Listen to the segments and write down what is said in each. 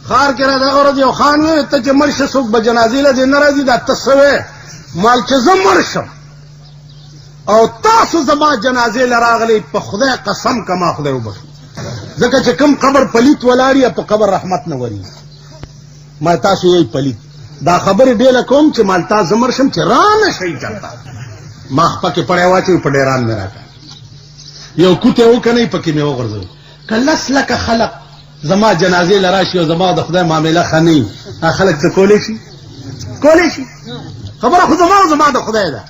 خار کې را دغه ورځ یو خان وی ته چې مړ شې څوک به جنازې له دې نه راځي دا ته څه وې مال چې زه مړ شم او تاسو زما جنازې له راغلی په خدای قسم کما خدای وبخي ځکه چې کوم قبر پلیت ولاړي په قبر رحمت نه وري ما تاسو یې پلیت دا خبرې ډېله کوم چې مال تا زمر شم چې رانه شي چلتا ما پکې پړې واچوي په ډېران مې راکړه یو کوټه وکنه پکې مې وغورځوي کلس لکه خلق زما جنازې لراشي او زما د خدای معاملې خني خلک څه کولی شي خبره خو زما د خدای ده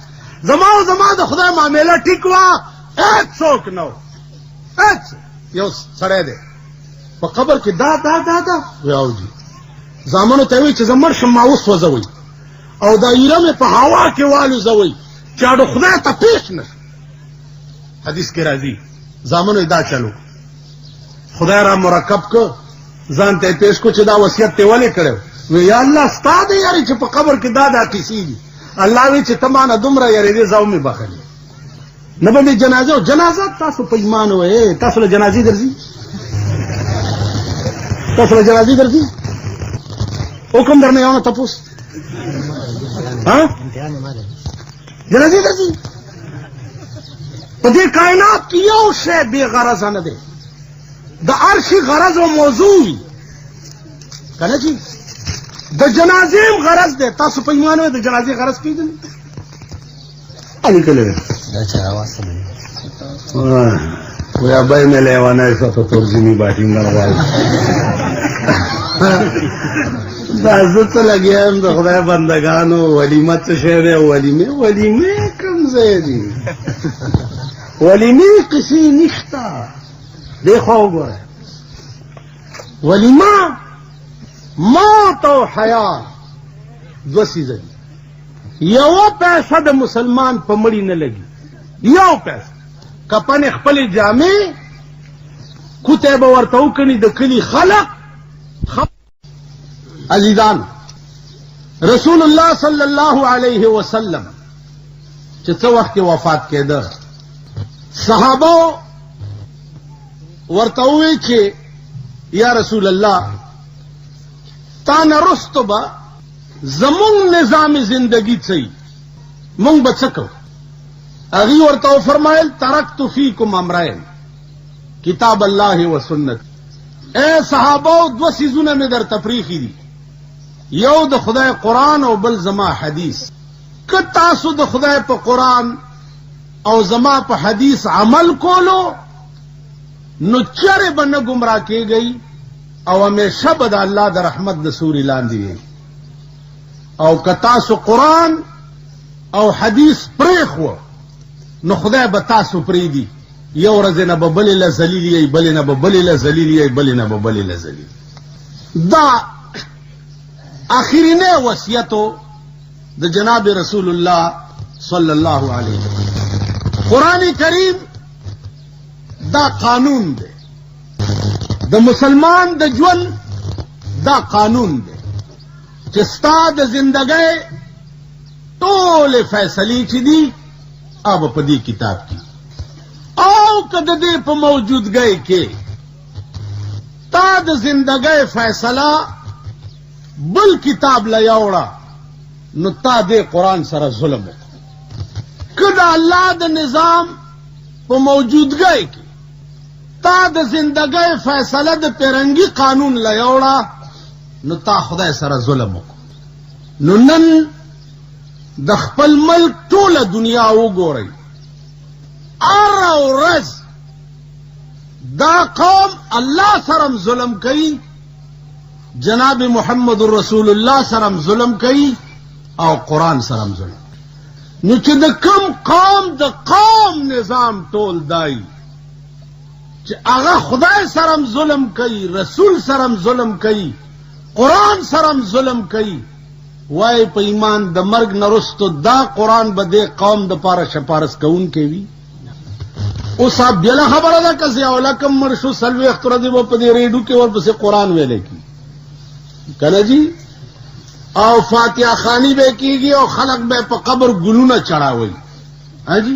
زما د خدای معاملې ټیک وا هیڅوک نو هیڅ یو سړی دی په قبر کې دا یاوجي زامنو ته وی چې زمر شم ما اوس وځوي او دا ایره مې په هوا کې والوځوي چې اډو خدای ته پیش نه حدیث کې راځي زامنو دا چلو خدای را مرکب کو ځان ته پیش کو چې دا وصیت ته ولې کړو وی یا الله ستاده یاري چې په قبر کې دا کیسې دي الله وی چې تمانه دومره یاري دې زاو مې بخلي نه باندې جنازه تاسو په ایمان وې تاسو له جنازې درځي حکم درنه یو نه تپوس ها جنازې درځي په دې کائنات کې یو شی بے غرض نه دی د عرشي غرض او موضوع وي کنه چې د جنازې غرض دی تاسو په ایمان وې د جنازې غرض پیژنئ علي کله دا چا واسه ویا بای مې لیوانه څه په ترجمه باندې غواړم دا زه ته لګیام د خدای بندگانو ولیمه څه شی دی ولیمه کوم ځای دی ولیمه کسی نشتا دیکھو وګوره ولیمه موت او حیات دو څیزه دي یو پیسه د مسلمان په مړی نه لګي یو پیسه کپن خپل جامې کوته به ورته وکړي د کلی خلق عزیزان رسول الله صلی الله علیه وسلم چې څو وخت وفات کېده صحابه ورته وی چې یا رسول الله تا نه رستو به زمون نظام زندگی څه مونږ به څه کوو هغه ورته فرمایل ترکت فیکم امرین کتاب الله و سنت اے صحابه دو سيزونه مې در تفریخي دي یو د خدای قرآن او بل زما حدیث که تاسو د خدای په قرآن او زما په حدیث عمل کولو نو چرې به نه گمراه کېږئ او همیشه به د الله د رحمت د سوري لاندې وي او که تاسو قرآن او حدیث پرېښوه نو خدای به تاسو پرېږدي یو ورځ نه به بلې له ذلیل یئ بلې نه به بلې له ذلیل یئ بلې نه به بلې له ذلیل دا آخرینه وصیتو د جناب رسول الله صلی الله علیه وسلم قرآن کریم دا قانون دی د مسلمان د ژوند دا قانون دی چې ستا د زندګۍ ټولې فیصلې چې دي هغه په دې کتاب کې او که د دې په موجودګۍ کې تا د زندګۍ فیصله بل کتاب له یوړه نو تا دې قرآن سره ظلم وکړه که د الله د نظام په موجودګۍ کې تا د زندګۍ فیصله د پیرنګي قانون له یوړه نو تا خدای سره ظلم وکړه نو نن د خپل ملک ټوله دنیا وګورئ هره ورځ دا قوم الله سره ظلم کوي جناب محمد رسول الله سره ظلم کوي او قرآن سره ظلم نو چې د کوم قوم د قوم نظام ټول دای چې هغه خدای سره ظلم کوي رسول سره ظلم کوي قرآن سره ظلم کوي وای په ایمان د مرګ نرستو دا قرآن به د قوم د پاره شپارس کوونکی وي اوس بله خبره ده که ضیاء الحق مړ شو څلوېښت ورځې به په دې ریډیو کې ورپسې قرآن ویلی کي کنه جی او فاتحه خواني به کېږي او خلک به په قبر ګلونه چړاوي ها جی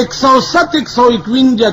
107 151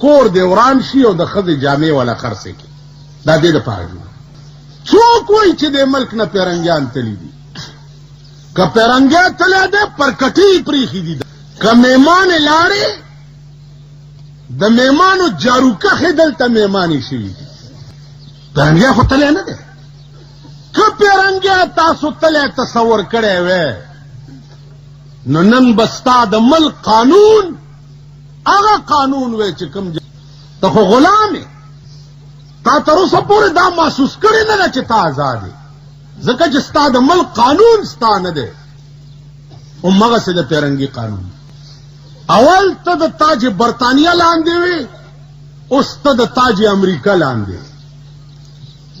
کور دی وران شي او د ښځې جامې والا خرڅې کړي. دا دې دپاره څوک وایي چې د ملک نه پیرنګیان تلي دي؟ که پیرنګی تلی دی پر کټۍ پرېښي دي، که میمانې لاړې د میمانو جاروکخې دلته میمانې شوي دي. پیرنګی خو تلی نه دی. که پیرنګی تاسو تلی تصور کړی وی نو نن به ستا د ملک قانون هغه قانون وی چې کوم ته خو غلام یې، تا تر اوسه پورې دا محسوس کړی نه ده چې تا آزاد یې، ځکه چې ستا د ملک قانون ستا نه دی. همغسې د پیرنګي قانون اول ته د تاج برطانیه لاندې وي، اوس ته د تاج امریکا لاندې.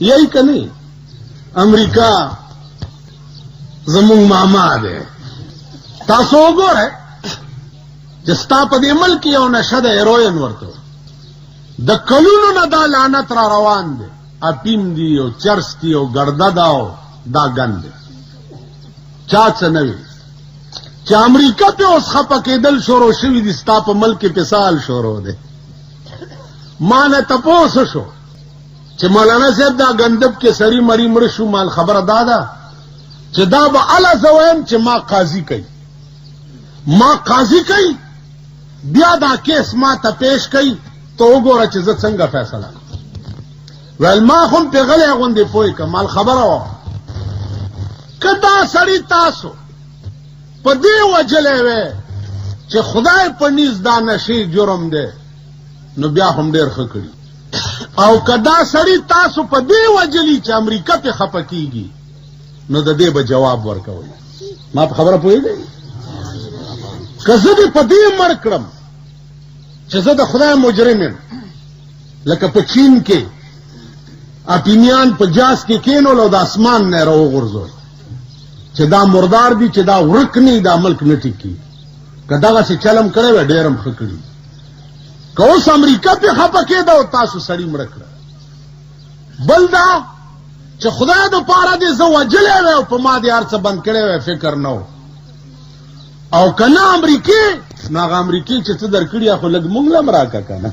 یہی که نه؟ امریکا زمونږ ماما دی. تاسو وګورئ چې ستا په دې ملک یو نشه د هیروین ورته د کلونو نه دا لعنت را روان دی. اپیم دی او چرس دی او ګرده ده او دا ګن دی. چا څه نه وي چې امریکا پې اوس خفه کېدل شروع شوي دي، ستا په ملک کې سال شروع دی. ما نه تپوس شو چې مولانا صاحب دا ګندب کې سړي مري مړه شو، مال خبره دا ده چې دا به هله زه وایم چې ما قاضي کوي، ما قاضي کوي، بیا دا کیس ما ته پیش کوي، ته وګوره چې زه څنګه فیصله کوم. ویل ما خو هم پې غلی غوندې پوه کړه، مال خبره وه که دا سړي تاسو په دې وجلی وی چې خدای په نیز دا نشي جرم دی نو بیا هم ډېر ښه کړي، او که دا سړي تاسو په دې وجلي چې امریکا پې خفه کېږي نو د دې به جواب ورکوئ. ما په خبره پوهېږئ؟ که زه دې په دې مړ کړم چې زه د خدای مجرم یم، لکه په چین کې اپینیان په جاز کې کېنول او د اسمان نه یې راوغورځول چې دا مردار دي، چې دا ورک نه دا ملک نه ټیکي. که دغسې چلم کړی وی ډېر هم ښه کړي. که اوس امریکا پې خفه کېده او تاسو سړي مړه کړه. بل دا چې خدای دپاره دې زه وجلی وی او په ما دې هر څه بند کړی وی فکر نه و، او که نه امریکې نو هغه امریکې چې څه در کړي خو لږ مونږ له هم راکه که نه.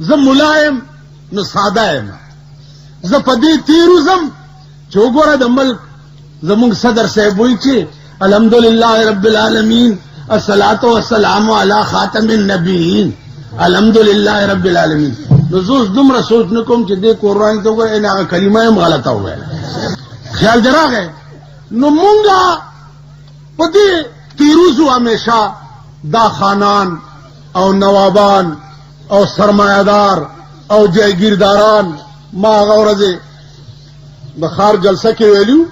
زه ملایم نو ساده یم، زه په دې تیروزم چې وګوره د ملک زمونږ صدر صاحب وایي چې الحمدلله رب العالمین الصلاة والسلام علی خاتم النبیین الحمدلله رب العالمین. نو زه اوس دومره سوچ نه کوم چې دې قرآن ته وګوره هغه کلمه هم غلطه وویله. خیال دې راغی؟ نو مونږه په دې تیروزو همیشه دا خانان او نوابان او سرمایه‌دار او جایگیرداران. ما هغه ورځې د ښار جلسه کې ویلو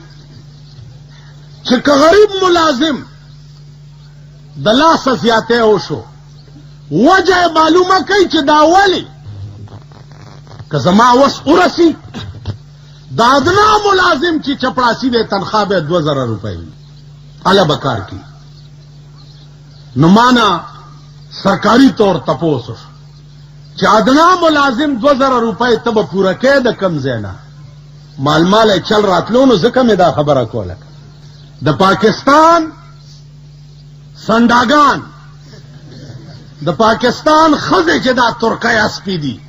چې که غریب ملازم د لاسه زیاتی وشو وجه یې معلومه کوي چې دا ولې، که زما وس ورسي د ادنا ملازم چې چپړاسي دی تنخواه به 2000 روپۍ وي، هله به کار کوي. نو ما نه سرکاري طور تپوس وشو چې ادنا ملازم 2000 روپۍ ته به پوره کوې د کم ځای نه؟ مال چل راتلو. نو ځکه مې دا خبره کوله د پاکستان سنډاګان، د پاکستان ښځې چې دا ترکۍ اسپې دي،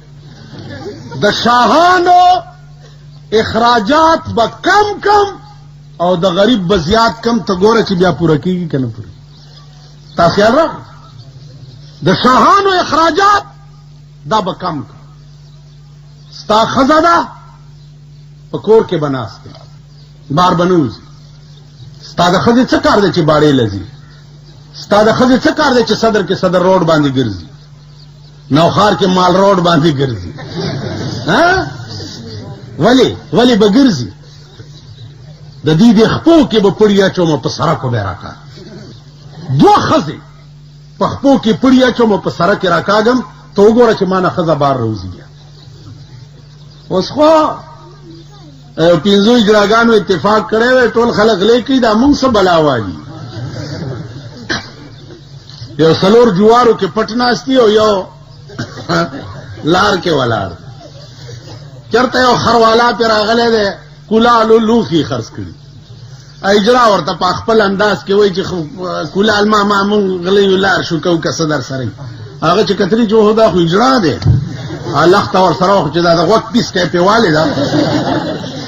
د شاهانو اخراجات به کم او د غریب به زیات کم. ته ګوره چې بیا پوره کېږي که نه پوره. تا خیال راغی؟ د شاهانو اخراجات دا به کم کړه. ستا ښځه ده په کور کې به ناست دی، بار به نه وځي. ستا د ښځې څه کار دی چې باړې لځي؟ ستا د ښځې څه کار دی چې صدر کې صدر روډ باندې ګرځي، نوخار کې مال روډ باندې ګرځي؟ ولې به ګرځي؟ د دې د خپو کې به پړي اچوم په سړکو به راکاږم. دوه ښځې په خپو کې پړي اچوم په سړک کې راکاږم. ته وګوره چې ما نه ښځه بار راوځي. بیا اوس خو پنځو اجراګانو اتفاق کړی وی، ټول خلک لیکي دا مونږ څه بلا والي. یو څلور جوارو کې پټ ناستي او یو لار کې ولاړ. چرته یو خروالا پې راغلی دی کولالو لوخي خرڅ کړي اجرا ورته په خپل انداز کې وایي چې کولال ما مونږ غلی لار شو کو که صدر سره هغه چې کتري جو دا خو اجرا دی الله تا ور سره چې دا وخت پیس کې پیواله دا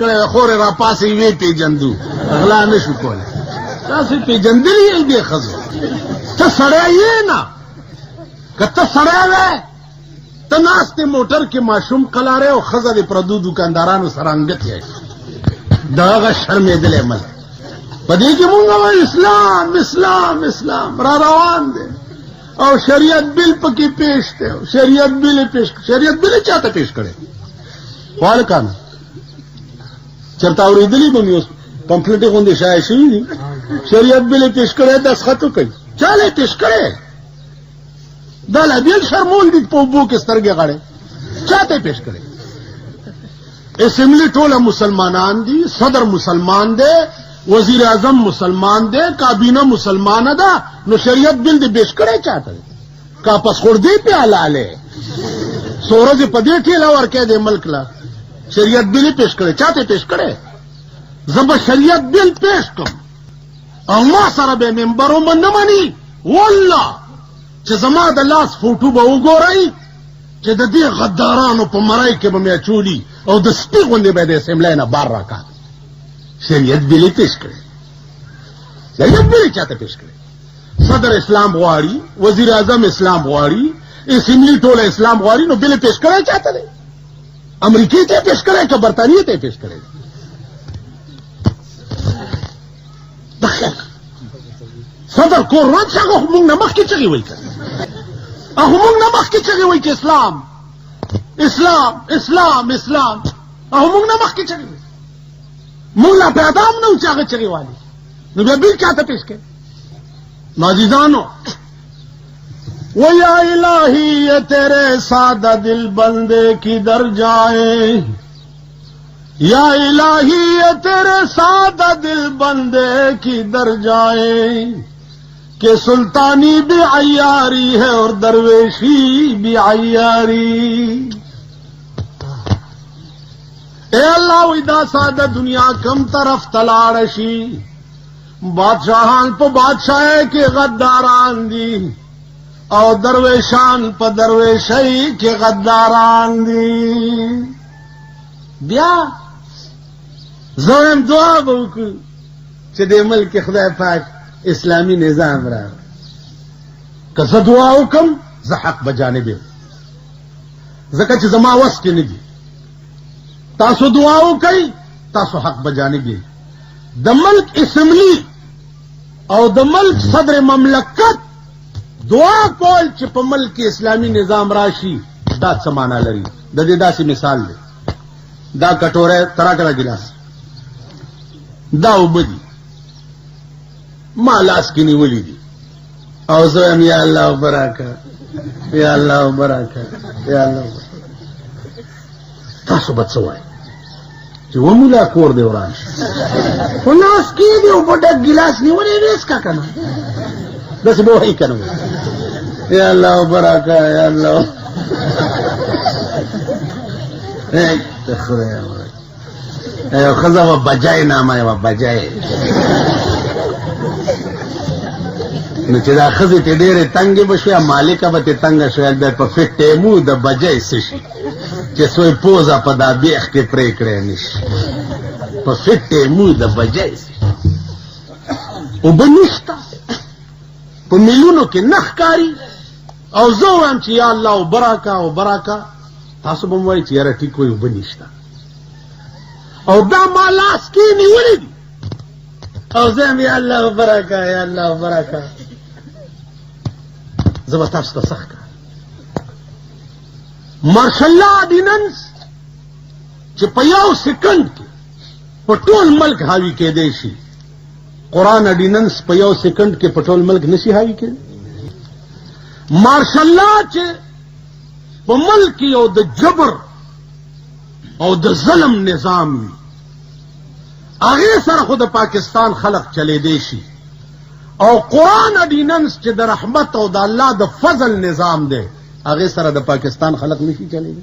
کړي خور را پاسې وی پیجندو اغلا نشو کوله تاسو پیجندلی دی خزو ته سړی یې نه کته سړی وې ته ناشته موټر کې ماشوم قلاره او خزه د پردو دکاندارانو سره انګت یې داغه شرمېدل عمل پدې کې مونږ اسلام اسلام اسلام را روان دي او شریعت بل پکې پیش دی شریعت بل چاته پیش کړي وال کان چرته اورېدلې به مې پمفلټ غونډه شای شي دي شریعت بل پیش کړي د خطو کوي چاله پیش کړي دا لا بیل شرمول دي په بو کې سترګې غړې چاته پیش کړي اسمبلی ټوله مسلمانان دي صدر مسلمان دی وزیر اعظم مسلمان دی کابینه مسلمانه ده نو شریعت بل دې پیش کړي چاته کا پس خور دی په حلاله سورج په دې ټیلا ورکه دې ملک لا شریعت بل پیش کړي چاته پیش کړي زب شریعت بل پیش کوم او ما سره به منبرو من نه مانی والله چې زما د لاس فوټو به وګورئ چې د دې غدارانو په مرای کې به مې اچولي او د سپي غوندې به د اسمبلی نه بار راکا شریعت بل پیش کړي شریعت بل چاته پیش کړي صدر اسلام غواړي وزیر اعظم اسلام غواړي اسمبلی ټوله اسلام غواړي نو بل پیش کړي چاته دی امریکای ته پیش کړي که برطانیې ته پیش کړي دخل صدر کورن څنګه موږ نه مخکې چغې وایي هغه موږ نه مخکې چغې وایي چې اسلام اسلام اسلام اسلام هغه موږ نه مخکې چغې وایي موږ لا پیدا هم نه و چې هغه چغې والي نو بیا بل چاته پیش کړي نازیزانو وَيَا إِلَٰهِي یہ تیرے سادہ دل بندے کدھر جائے یا الہی یہ تیرے سادہ دل بندے کدھر جائے کہ سلطانی بھی عیاری ہے اور درویشی بھی عیاری اے اللہ ویدہ سادہ دنیا کم طرف تلاڑشی بادشاہان پہ بادشاہ کے غداران دی او درویشان پہ درویشی کے غداران دی بیا زویم دعا وکړو چې د ملک خدای پاک اسلامی نظام را که زه دعا وکم زه حق بجانب یم ځکه چې زما وس کې نه دي تاسو دعا وکئ تاسو حق بجانب یې د ملک اسمبلی او د ملک صدر مملکت دعا کول چې په ملک اسلامی نظام راشي دا څه معنا لري د دې داسې مثال دی دا کټوره تراکړه ګلاس دا وبدي ما لاس کې نیولې دي او زه هم یا الله برکه یا الله برکه یا الله تاسو به څه وایئ چې ومولا کور دی وران خو لاس کې دی او په ډک ګلاس نیولې دی څکه کنه داسې به وایي کنه یا الله برکه یا الله خدای ورکړي ښځه به بجای نامه یې به بجای نو چې دا ښځې ته ډېرې تنګې به شوې مالکه به تې تنګه شوې بیا په فټ ټیمو د بجای څه شي چې سوی پوزه په دا بیخ کې پرې کړی نه شي په فټ ټیمو د بجای څه شي اوبه نشته په میلونو کې نه ښکاري او زه وایم چې یا الله اوبه راکړه اوبه راکړه تاسو به م وایئ چې یاره ټیک وایي اوبه نشته او دا ما لاس کې نیولې دي او زه یم یا الله اوبه راکړه یا الله اوبه راکړه زه به تاسو ته څه ښکارم مارشل لا آرډیننس چې په یو سیکنډ کې په ټول ملک حاوي کېدی شي قرآن آرډیننس په یو سیکنډ کې په ټول ملک نشي حاوي کېدی مارشل لا چې په ملک یو د جبر او د ظلم نظام وي هغې سره خو د پاکستان خلق چلیدی شي او قرآن آرډیننس چې د رحمت او د الله د فضل نظام دی هغې سره د پاکستان خلق نشي چلیدی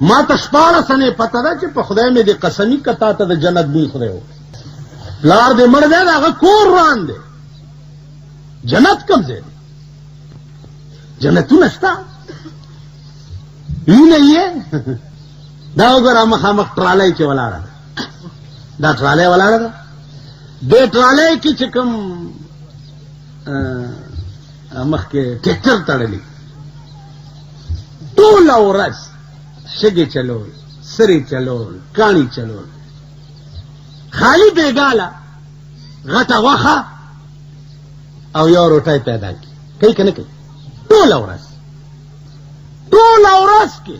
ما تشپاړه سنې پته ده چې په خدای مې دې قسمی کتا ته د جنت بوی خورې و پلار دې مړ دی هغه کور روان دی جنت کوم ځای دی جنتونه شته وینه یې دا وګوره مخامخ ټرالۍ کې ولاړه ده دا ټرالۍ ولاړه ده دې ټرالۍ کې چې کوم مخکې ټیکټر تړلی ټوله ورځ شگے چلول سری چلول کانی چلول خالی بیگالا غټه وخه او یو روټای پیدا کی کوي کنه کوي ټول اورس کې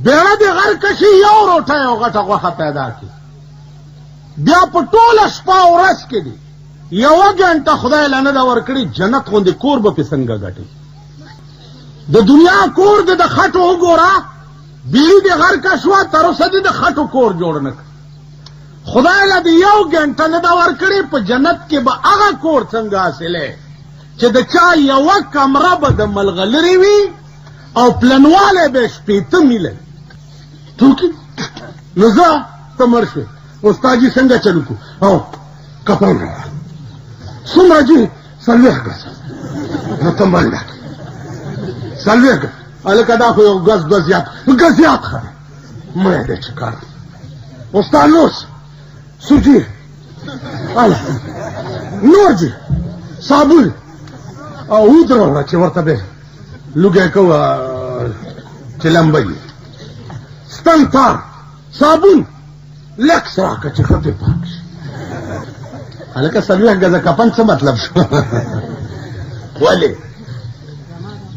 بیړه د غر کشي یو روټای او غټه وخه پیدا کی بیا په ټول شپه اورس کې دی یو غنټه خدای لنه دا ورکړي جنت غوندې کور به څنګه غټي د دنیا کور د خټو وګورا بیلی د غر کا شوا تر اوسه د خټو کور جوړ نه خدای له دی یو غنټه نه دا ورکړي په جنت کې به هغه کور څنګه حاصله چې د چا یو کمره به د ملغلری وي او پلنواله به شپېته میله توکي نو زه تمر شو استاد جی څنګه چلو کو او کپل را څومره جی سلوه کړه نو تمبل سلوه کړه الکه دا خو یو غز زیات خره مې دې چکار استاد نوس سوجي اله نور جی صابون او درو چې ورته به لوګه کو چې لمبي ستنتار صابون لکس راکه چې خطه پاک الکه سلوه غزه کپن څه مطلب شو ولی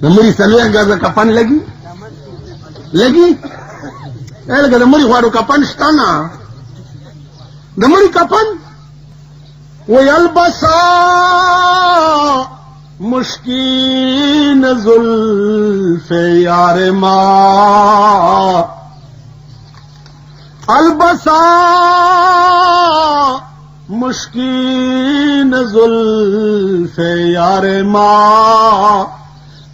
نمری سلوه غزه کپن لګي الکه نمری غواړو کپن شتانا نمری کپن ويلبسا مشکین زلف یار ما البسا مشکین زلف یار ما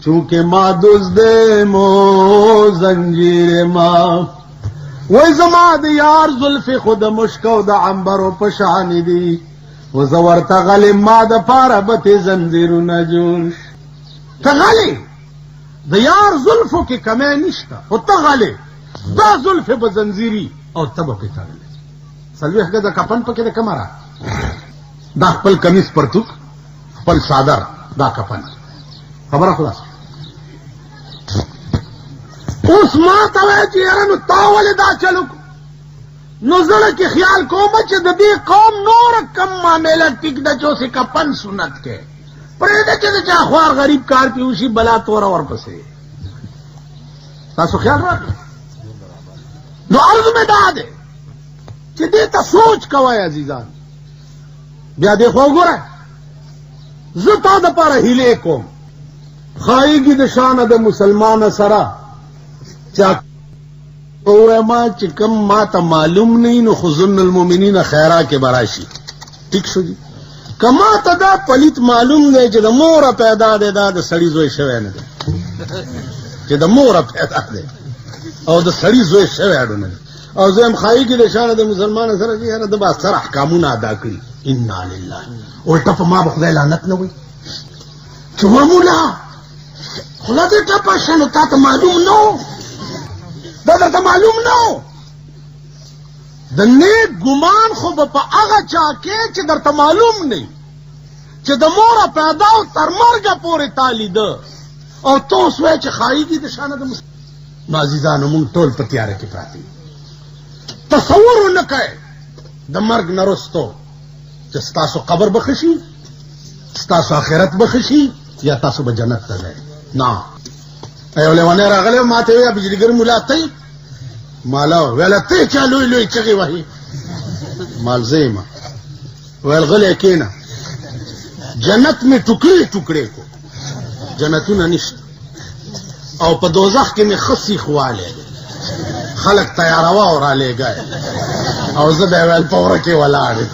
چونکہ ما دزد مو زنجیر ما وی زما د یار زلف خود مشکو د عنبر و پشانی دی و زور تغلی ما د پارا بتی زنجیرو نجوش تغلی د یار زلفو کی کمی نشتا و تغلی دا زلف بزنجیری او تب پی تغلی سلویح گا دا کپن پکی دا کمرا دا خپل کمیس پرتوک خپل صادر دا کپن خبر خلاص اوس ما ته وایي چې یاره نو تا ولې دا چلو نو زړه کې خیال کوم چې د دې قوم نور کم معامله ټیک ده چې اوسې کپن سنت کې پرېږده چې د چا خوار غریب کار پې وشي بلا توره ورپسې تاسو خیال راکړئ نو عرض مې دا دی چې دې ته سوچ کوئ عزیزان بیا دې خو وګوره زه تا دپاره هیلې کوم خایږي د شانه د مسلمانه سره چا ما چې کم ما ته معلوم نه نو خزن المؤمنین خیرا کې براشي ٹھیک شو جی کما ته دا پلیت معلوم دی چې د مور پیدا دی دا د سړی زوی شوی نه دی چې د مور پیدا دی او د سړی زوی شوی اډو نه او زم خای کې د شان د مسلمان سره چې هر د با سره احکامونه ادا کړی ان لله او ټپ ما بخدای لعنت نه وي چې مولا خلا دې ټپ شنو تا ته معلوم نو دا درته معلوم نو د نیک ګمان خو به په هغه چا کې چې درته معلوم نه چې د موره پیدا او تر مرګه پورې تا لیده او ته اوس وایې چې خایږي د شانه د نو عزیزانو مونږ ټول په تیاره کې پراته یو تصور ونه کوئ د مرګ نه وروستو چې ستاسو قبر به ښه شي ستاسو آخرت به ښه شي یا تاسو به جنت ته ځئ نه ایو لیوانی راغلی ما ته ویل بجلیګر مولا تی مالا ویل تی چا لوی لوی چغې وهي مال زه یم ویل غلی کېنه جنت مې ټوکړې ټوکړې کو جنتونه نشته او په دوزخ کې مې ښه سیخ والی دی خلک تیاروا او رالیږی او زه به یې ویل په وره کې ولاړ یم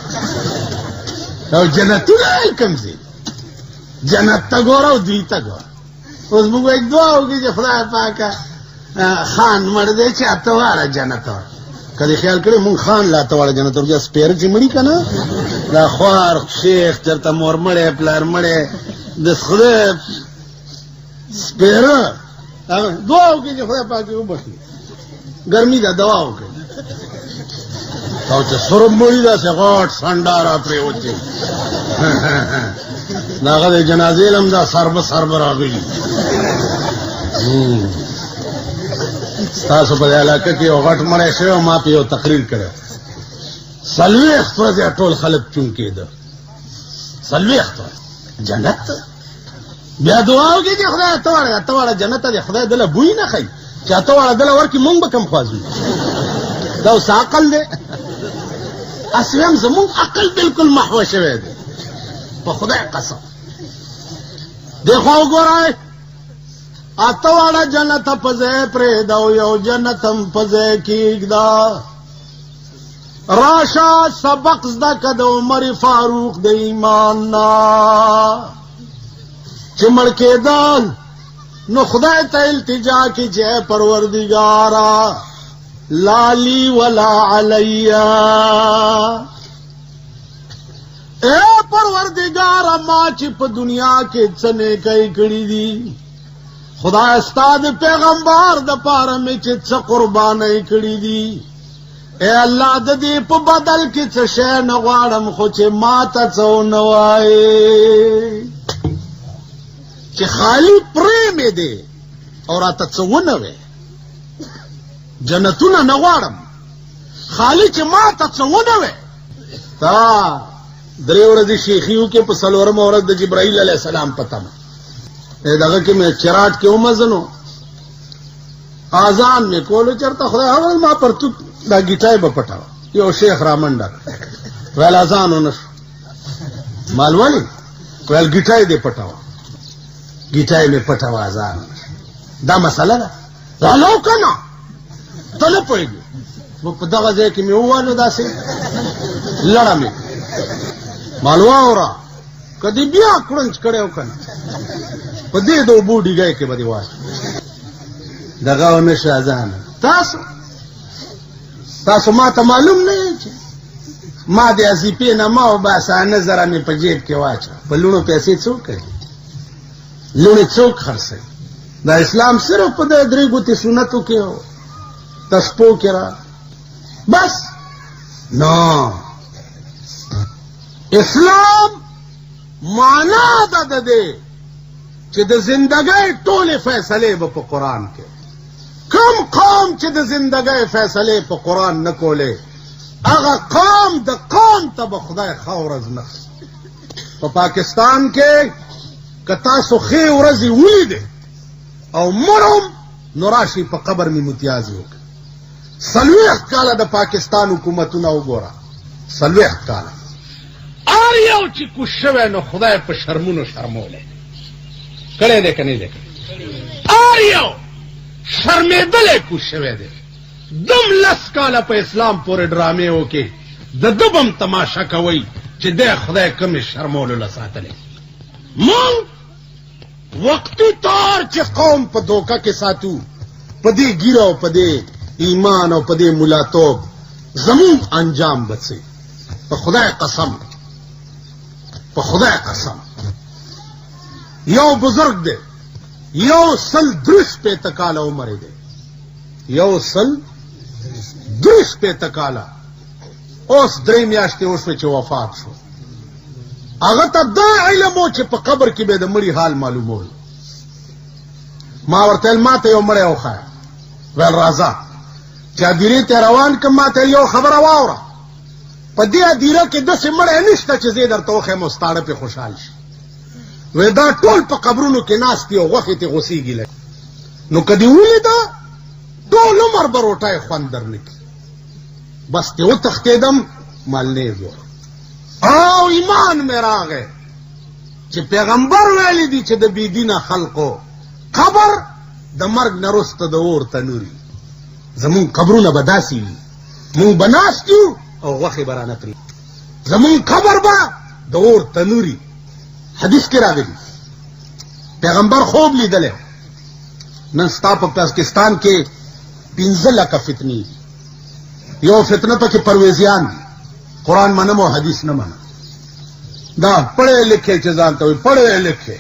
او جنتونه یې کوم ځای جنت ته ګوره او دوی ته ګوره اوس موږ وایي دعا وکړي چې خدای پاکه خان مړ دی چې اته واړه جنت ور که دې خیال کړی مونږ خان لا اته واړه جنت ور بیا سپېره چې مړي که نه دا خوار شیخ چېرته مور مړی پلار مړی د خدای سپېره دعا وکړي چې خدای پاک یې وبخي ګرمي ده دوا وکړي او چې سرب مړي داسې غټ سنډا را پرېوتې د هغه د جنازې لم دا سربه راغلي ستاسو په دې علاقه کې یو غټ مړی شوی او ما په یو تقریر کړی 40 ورځې ټول خلک چون کېده 40 جنت بیا دعا وکړي چې خدای اته واړه جنت ته خدای دله بوی نه ښایي چې اته واړه دله ورکړي مونږ به کم خواځو دا اوس عقل دی اصل هم زمونږ عقل بالکل محوه شوی دی په خدای قسم دی خوا وګورئ اته واړه جنت په ځای پرېږده او یو جنت هم په ځای کېږده راشه سبق زده که د عمر فاروق د ایمان نه چې مړ کېدل نو خدای ته التجا کی چې پروردگارا لالی ولا علیا اے پروردگارا ما چې په دنیا کې څه نیکۍ کړې دي خدای استاد پیغمبر د پاره مې چې څه قربانۍ کړې دي اے الله د دې په بدل کې څه شی نه غواړم خو چې ما ته څه ونه وایې چې خالی پرې مې دی او راته څه ونه وی جنتونه نه غواړم خالی چې ما ته څه ونه وی تا 3 ورځې شیخي وکړې په 4مه ورځ د جبرائیل علیه السلام په تمه دغه کې مې چراټ کې ومزنو اذان مې کولو چېرته خدای اول ما پرتوک دا ګیټای به پټاوه یو شیخ را منډه ویل اذان ونه شو مال ولې ویل ګیټای دې پټاوه ګیټای مې پټاوه اذان دا مسله ده رالو که نه ته نه پوهېږې په دغه ځای کې مې ووالو داسې لړه مې مال واوره که دې بیا کړنچ کړی و که نه په دې د اوبو ډیګی کې به دې واچو دغه ونه شو اذان تاسو ما ته معلوم نه یې چې ما د اضیفې نه ما وباسه 9 زره مې په جیب کې واچوه په لوڼو پیسې څوک کوي لوڼې څوک خرڅوي دا اسلام صرف په د 3 ګوتې سنتو کې و تسپو کې را بس نو اسلام معنا ده د دې چې د زندګۍ ټولې فیصلې به په قرآن کې کم قوم چې د زندګۍ فیصلې په قرآن نه کولې هغه قوم د قوم ته به خدای ښه ورځ نه په پاکستان کې که تاسو ښې ورځې ولیدې او مرم نو راشئ په قبر مې متیازې وکړئ 40 کاله د پاکستان حکومتونه وګوره 40 کاله هر یو چې کوش شوی نو خدای په شرمونو شرمولی کړی دی که نه دی هر یو شرمېدلی کوش شوی دی دم 10 کاله په اسلام پورې ډرامې وکړي د ده به هم تماشه کوئ چې دی خدای کمې شرمولو له ساتلی مونږ وقتی طور چې قوم په دوکه کې ساتو په دې ګیره او په دې ایمان او په دې ملاتوب زمون انجام بڅي په خدای قسم په خدای قسم یو بزرگ دی 130 کاله عمر دی 130 کاله اوس 3 میاشتې وشوې چې وفات شو هغه ته دا علم و چې په قبر کې به د مړي حال معلومول ما ورته ویل ما ته یو مړی وښایه ویل راځه چې هدیرې ته روان کړم ما ته یو خبره واوره په دې هدیره کې داسې مړی نشته چې زه یې درته وښیم او ستاړه پې خوشحال شي وی دا ټول په قبرونو کې ناست دي او غوښې ته غوسېږي لږ نو که دې ولیده ټول عمر به روټۍ خوند درنه کړي بس ترې وتښتېدم مالنې ګوره او ایمان مې راغی چې پیغمبر ویلی دي چې د بېدینه خلقو قبر د مرګ نه وروسته د اور تنوري زمونږ قبرونه به داسې وي مونږ به ناست یو او غوښې به رانه پرې زمونږ قبر به د اور تنوري حدیث کې راغلي پیغمبر خوب لیدلی نن ستا په پاکستان کې 15 لکه فتنې دي یو فتنه پکې پرویزیان دي قرآن منم او حدیث نه منم دا پڑھے لکھے چې ځان ته وایي پڑھے لکھے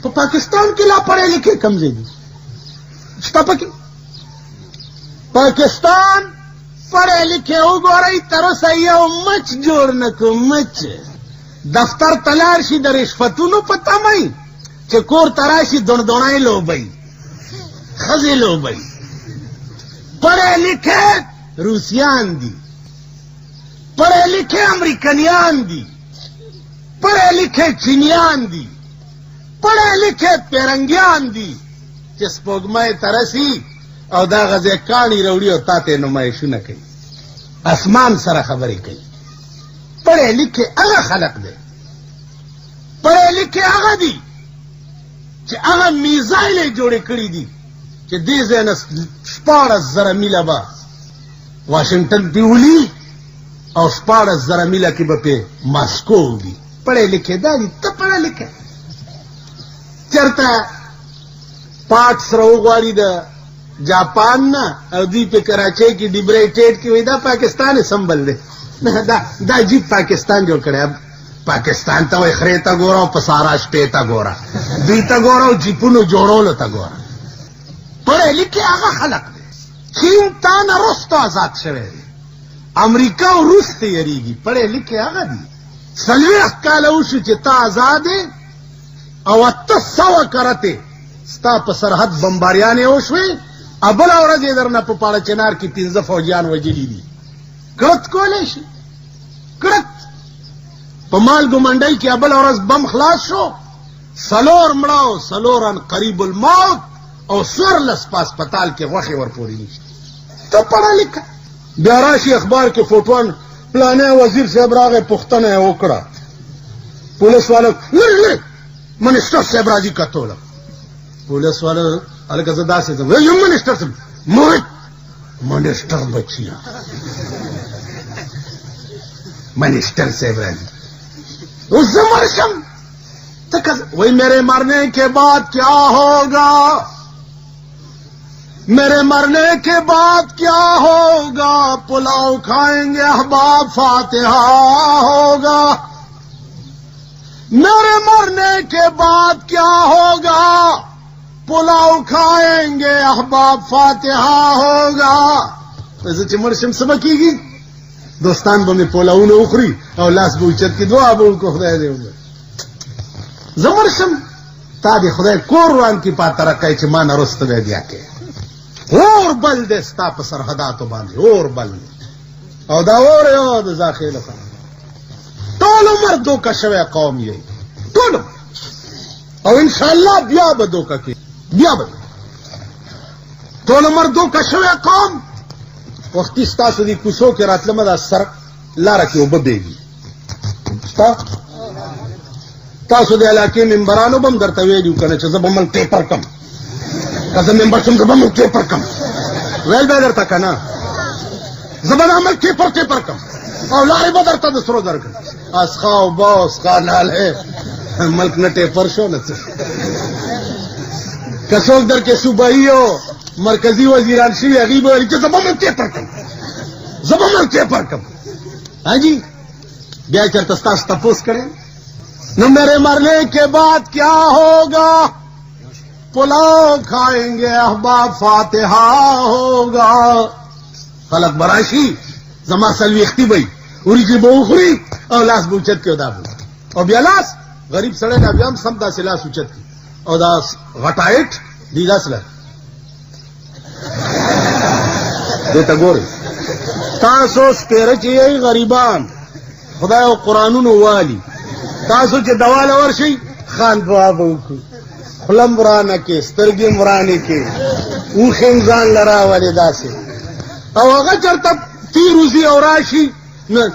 په پاکستان کې لا پڑھے لکھے کم ځای دي شته پکې پاکستان پڑھے لکھے وګورئ تر اوسه یو مچ جوړ نه کړو مچ دفتر ته لاړ شي د رشوتونو په تمه چې کور ته راشي دوڼدوڼی لوبئ ښځې لوبئ پڑھے لکھے روسیان دي پڑھے لکھے امریکنیان دي پڑھے لکھے چینیان دي پڑھے لکھے پیرنګیان دي چې سپوږمۍ ته رسي او دا غځې کاڼي راوړي او تا ته نمایشونه کوي اسمان سره خبرې کوي پڑھے لکھے هغه خلق دی پڑھے لکھے هغه دي چې هغه میزایل یې جوړې کړي دي چې دې ځای نه 14,000 میله به واشنگټن پې ولي او 14,000 میله کې به پې ماسکو وي پڑھے لکھے دا دي ته پڑھے لکھے چېرته پاټ سره وغواړي د جاپان نه او دوی په کراچۍ کې ډیبریټیډ کې وایي دا پاکستان سمبل دی دا جیب پاکستان جوړ کړی پاکستان ته وایي خرې ته ګوره او په سارا شپې ته ګوره دوی ته ګوره او جیپونو جوړولو ته ګوره پڑھے لکھے هغه خلق دی چین تا نه وروسته آزاد شوی دی امریکا او روس ته یریږي پڑھے لکھے هغه دي 40 کاله وشو چې تا آزاد او 800 کرته ستا په سرحد بمباریانې وشوې بله ورځ یې درنه په پاړه چنار کې 15 فوجیان وژلي دي کړت کولی شي کړت په مالګو منډۍ کې بله ورځ بم خلاص شو 4 مړه 4 قریب الموت او 14 په هسپتال کې غوښې ورپورې نشي ته پړه لیکه بیا راشي اخبار کې فوټوان پلانې وزیر صاحب راغی پوښتنه یې وکړه پولیس والو لرې منسټر صاحب راځي کتوله پولیس والو هلکه زه داسې ځم یم منسټر صاحب منسټر بچیا منسٹر صاحب راځي اوس زه مړ شم وہی میرے مرنے کے بعد کیا ہوگا میرے مرنے کے بعد کیا ہوگا پلاؤ کھائیں گے احباب فاتحہ ہوگا میرے مرنے کے بعد کیا ہوگا پلاؤ کھائیں گے احباب فاتحہ ہوگا ایسے چمڑ شم سبا کی گی دوستان با میں پولاؤن اخری اور لاس بوچت کی دعا با ان کو خدای دے ہوگا زمر شم تا دی خدای کوروان کی پا ترکای چه ما نرست بے دیا کے اور بل دے ستا پا سرحداتو باندے اور بل دے او دا اور یو دا زاخیل خان طول عمر دوکا شوی قوم یہی طول عمر او انشاءاللہ بیا با دوکا کی بیا با طول عمر دوکا شوی قوم وقتی ستاسو دی کوسو کی راتلم دا سر لارا کی او ببیگی ستا تاسو د علاقې ممبرانو بم درته ویلي کنه چې زه به مل پیپر کم که زه ممبر شم زه به مل پیپر کم ویل به درته که نه زه به د عمل پیپر کم او لارې به درته د سرو درکړم اسخا او با اسخا ناله ملک نه ټیپر شو نه څه که څوک در کې صوبایي او مرکزي وزیران شوي هغوی به ویل چې زه به مل پیپر کم زه به مل پیپر کم حاجي بیا چېرته ستاسو تپوس کړی نو میرے مرنے کے بعد کیا ہوگا پلاؤ کھائیں گے احباب فاتحہ ہوگا خلق براشی زما سلویختی بھئی اوری کی بو اخری او لاس بوچت کی ادا بو او بیا لاس غریب سڑے نا بیام سم دا سی لاس اوچت کی او دا غٹائٹ دی دا سلر دیتا گوری تاسو سپیرچی ای غریبان خدای و قرآنون والی تاسو چې دواله ورشي خان دعا به وکړو خلم ورانه کې سترګې ورانې کې اوښې ځان لراولې داسې او هغه چېرته تیر وځي او راشي نه